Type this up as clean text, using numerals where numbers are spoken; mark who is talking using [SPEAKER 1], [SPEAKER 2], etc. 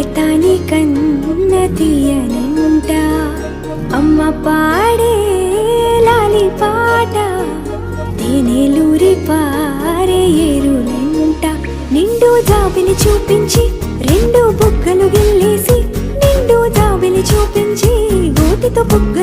[SPEAKER 1] అమృతాని కన్న తీయనంట అమ్మ పాడే లాలి పాట తేనెలూరి పారే ఏరులంట నిండు జాబిలి చూపించి రెండు బుగ్గలు గిల్లేసి నిండు జాబిలి చూపించి గోటితో బుగ్గ